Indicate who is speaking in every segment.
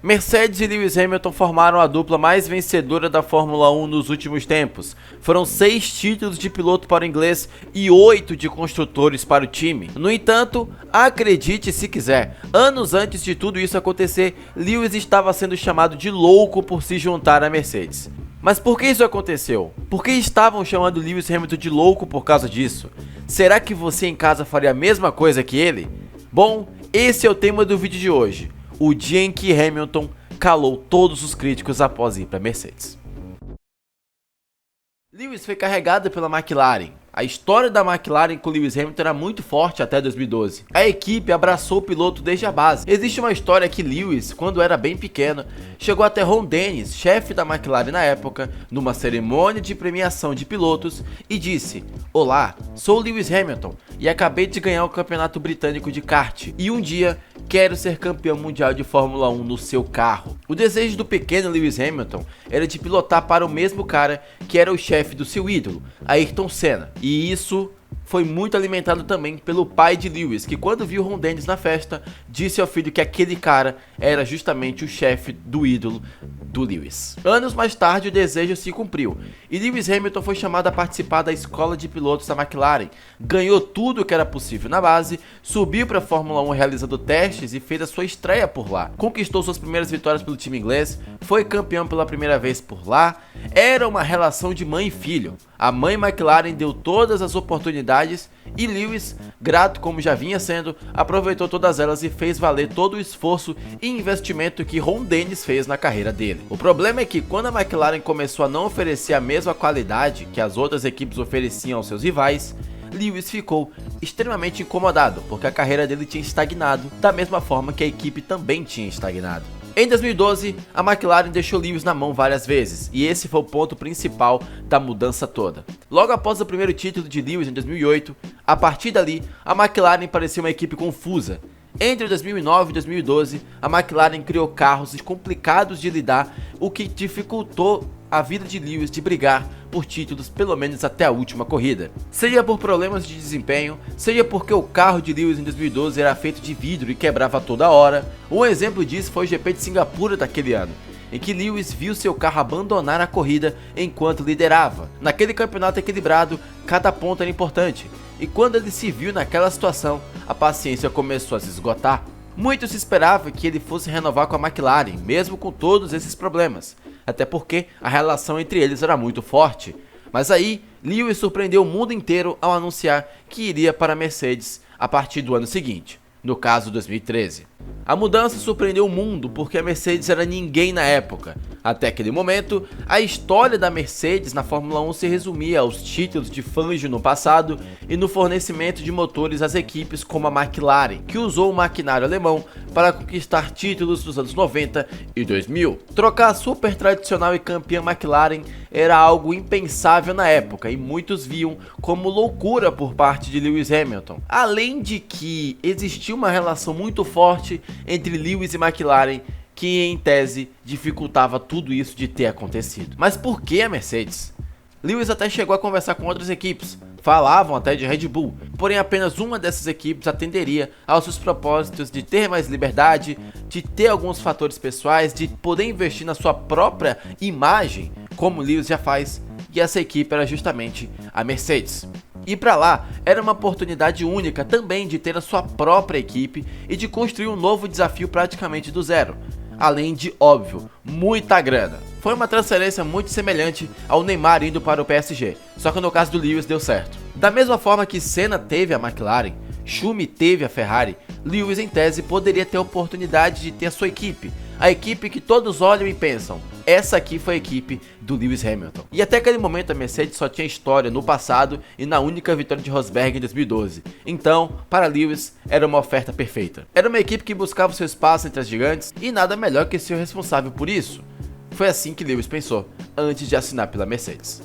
Speaker 1: Mercedes e Lewis Hamilton formaram a dupla mais vencedora da Fórmula 1 nos últimos tempos. Foram 6 títulos de piloto para o inglês e 8 de construtores para o time. No entanto, acredite se quiser, anos antes de tudo isso acontecer, Lewis estava sendo chamado de louco por se juntar à Mercedes. Mas por que isso aconteceu? Por que estavam chamando Lewis Hamilton de louco por causa disso? Será que você em casa faria a mesma coisa que ele? Bom, esse é o tema do vídeo de hoje. O dia em que Hamilton calou todos os críticos após ir para a Mercedes. Lewis foi carregado pela McLaren. A história da McLaren com Lewis Hamilton era muito forte até 2012. A equipe abraçou o piloto desde a base. Existe uma história que Lewis, quando era bem pequeno, chegou até Ron Dennis, chefe da McLaren na época, numa cerimônia de premiação de pilotos e disse: "Olá, sou Lewis Hamilton e acabei de ganhar o campeonato britânico de kart e um dia quero ser campeão mundial de Fórmula 1 no seu carro." O desejo do pequeno Lewis Hamilton era de pilotar para o mesmo cara que era o chefe do seu ídolo, Ayrton Senna. E isso foi muito alimentado também pelo pai de Lewis, que quando viu Ron Dennis na festa, disse ao filho que aquele cara era justamente o chefe do ídolo do Lewis. Anos mais tarde o desejo se cumpriu, e Lewis Hamilton foi chamado a participar da escola de pilotos da McLaren, ganhou tudo o que era possível na base, subiu para a Fórmula 1 realizando testes e fez a sua estreia por lá. Conquistou suas primeiras vitórias pelo time inglês, foi campeão pela primeira vez por lá. Era uma relação de mãe e filho. A mãe McLaren deu todas as oportunidades e Lewis, grato como já vinha sendo, aproveitou todas elas e fez valer todo o esforço e investimento que Ron Dennis fez na carreira dele. O problema é que quando a McLaren começou a não oferecer a mesma qualidade que as outras equipes ofereciam aos seus rivais, Lewis ficou extremamente incomodado, porque a carreira dele tinha estagnado, da mesma forma que a equipe também tinha estagnado. Em 2012, a McLaren deixou Lewis na mão várias vezes, e esse foi o ponto principal da mudança toda. Logo após o primeiro título de Lewis em 2008, a partir dali, a McLaren parecia uma equipe confusa. Entre 2009 e 2012, a McLaren criou carros complicados de lidar, o que dificultou a vida de Lewis de brigar por títulos pelo menos até a última corrida. Seja por problemas de desempenho, seja porque o carro de Lewis em 2012 era feito de vidro e quebrava toda hora. Um exemplo disso foi o GP de Singapura daquele ano, em que Lewis viu seu carro abandonar a corrida enquanto liderava. Naquele campeonato equilibrado, cada ponto era importante, e quando ele se viu naquela situação, a paciência começou a se esgotar. Muito se esperava que ele fosse renovar com a McLaren, mesmo com todos esses problemas, até porque a relação entre eles era muito forte. Mas aí, Lewis surpreendeu o mundo inteiro ao anunciar que iria para a Mercedes a partir do ano seguinte, no caso 2013. A mudança surpreendeu o mundo porque a Mercedes era ninguém na época. Até aquele momento, a história da Mercedes na Fórmula 1 se resumia aos títulos de Fangio no passado e no fornecimento de motores às equipes como a McLaren, que usou o maquinário alemão para conquistar títulos dos anos 90 e 2000. Trocar a super tradicional e campeã McLaren era algo impensável na época e muitos viam como loucura por parte de Lewis Hamilton. Além de que existia uma relação muito forte entre Lewis e McLaren, que em tese dificultava tudo isso de ter acontecido. Mas por que a Mercedes? Lewis até chegou a conversar com outras equipes, falavam até de Red Bull, porém apenas uma dessas equipes atenderia aos seus propósitos de ter mais liberdade, de ter alguns fatores pessoais, de poder investir na sua própria imagem, como Lewis já faz, e essa equipe era justamente a Mercedes. E para lá era uma oportunidade única também de ter a sua própria equipe e de construir um novo desafio praticamente do zero, além de, óbvio, muita grana. Foi uma transferência muito semelhante ao Neymar indo para o PSG, só que no caso do Lewis deu certo. Da mesma forma que Senna teve a McLaren, Schumi teve a Ferrari, Lewis em tese poderia ter a oportunidade de ter a sua equipe, a equipe que todos olham e pensam: essa aqui foi a equipe do Lewis Hamilton. E até aquele momento a Mercedes só tinha história no passado e na única vitória de Rosberg em 2012. Então, para Lewis, era uma oferta perfeita. Era uma equipe que buscava o seu espaço entre as gigantes e nada melhor que ser o responsável por isso. Foi assim que Lewis pensou, antes de assinar pela Mercedes.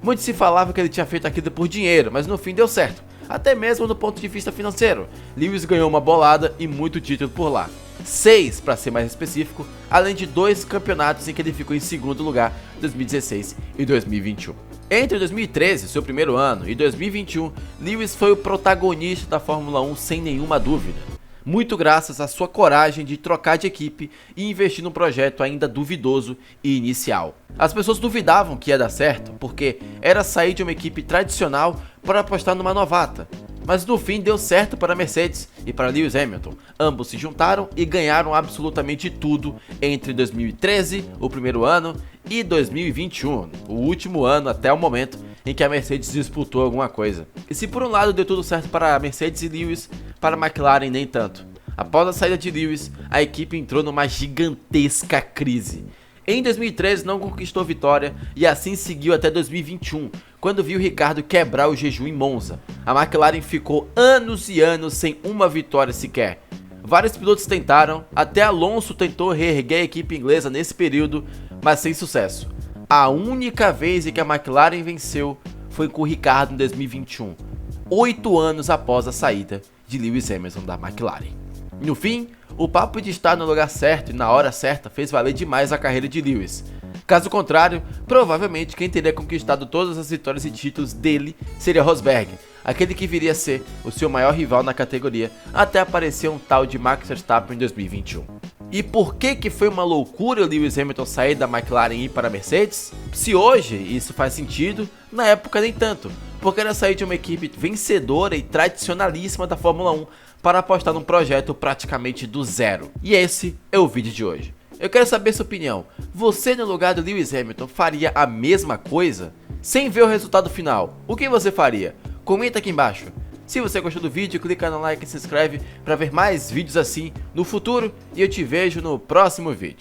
Speaker 1: Muito se falava que ele tinha feito aquilo por dinheiro, mas no fim deu certo. Até mesmo do ponto de vista financeiro. Lewis ganhou uma bolada e muito título por lá. 6 para ser mais específico, além de 2 campeonatos em que ele ficou em segundo lugar, 2016 e 2021. Entre 2013, seu primeiro ano, e 2021, Lewis foi o protagonista da Fórmula 1 sem nenhuma dúvida. muito graças à sua coragem de trocar de equipe e investir num projeto ainda duvidoso e inicial. As pessoas duvidavam que ia dar certo, porque era sair de uma equipe tradicional para apostar numa novata. Mas no fim deu certo para a Mercedes e para Lewis Hamilton. Ambos se juntaram e ganharam absolutamente tudo entre 2013, o primeiro ano, e 2021, o último ano até o momento em que a Mercedes disputou alguma coisa. E se por um lado deu tudo certo para a Mercedes e Lewis, para a McLaren nem tanto. Após a saída de Lewis, a equipe entrou numa gigantesca crise. Em 2013 não conquistou vitória e assim seguiu até 2021, quando viu Ricciardo quebrar o jejum em Monza. A McLaren ficou anos e anos sem uma vitória sequer. Vários pilotos tentaram, até Alonso tentou reerguer a equipe inglesa nesse período, mas sem sucesso. A única vez em que a McLaren venceu foi com o Ricciardo em 2021, 8 anos após a saída de Lewis Hamilton da McLaren. No fim, o papo de estar no lugar certo e na hora certa fez valer demais a carreira de Lewis. Caso contrário, provavelmente quem teria conquistado todas as vitórias e títulos dele seria Rosberg, aquele que viria a ser o seu maior rival na categoria, até aparecer um tal de Max Verstappen em 2021. E por que foi uma loucura o Lewis Hamilton sair da McLaren e ir para a Mercedes? Se hoje isso faz sentido, na época nem tanto, porque era sair de uma equipe vencedora e tradicionalíssima da Fórmula 1 para apostar num projeto praticamente do zero. E esse é o vídeo de hoje. Eu quero saber sua opinião. Você no lugar do Lewis Hamilton faria a mesma coisa? Sem ver o resultado final, o que você faria? Comenta aqui embaixo. Se você gostou do vídeo, clica no like e se inscreve para ver mais vídeos assim no futuro. E eu te vejo no próximo vídeo.